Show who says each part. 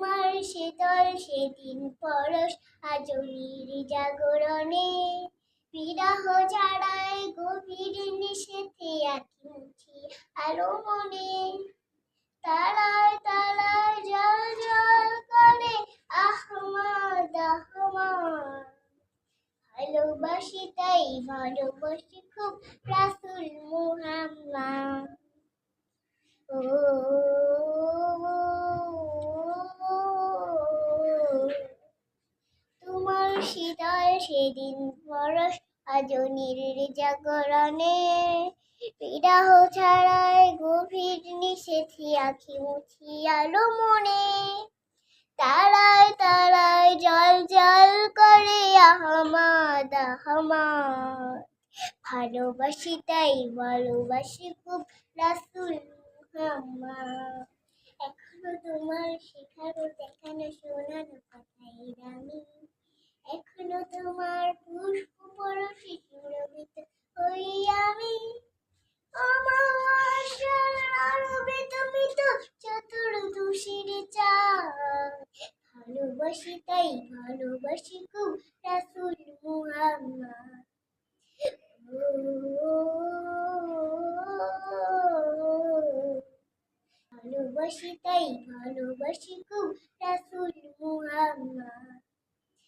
Speaker 1: তোমার শীতল সেদিন পরশ আজও জাগরণে বিরহ ঝাড়ায় গভীর নিষেধে আঁকি মুছি আলো মনে তারায় তারায় জল জল করে আহমাদ আহমাদ ভালোবাসি তাই ভালোবাসি খুব রাসূল মুহাম্মদ ও তোমার শীতল সেদিন পরশ আজও জাগরণে বিরহ ছাড়ায় গভীর নিষেধে আঁকি মুছি আলো মনে তারায় তারায় জল জল করে আহমাদ আহমাদ ভালোবাসি তাই ভালোবাসি খুব রাসূল মুহাম্মদ এখনো তোমার শেখানো দেখানো শোনানো কথাই রানী এখনো তোমার পুষ্প পরশে সুরভিত হই আমি অমাবস্যার আরবে তুমি তো চতুর্দশীর চাঁদ ভালোবাসি তাই ভালোবাসি খুব রাসূল মুহাম্মদ ভালোবাসি তাই ভালোবাসি খুব রাসূল মুহাম্মদ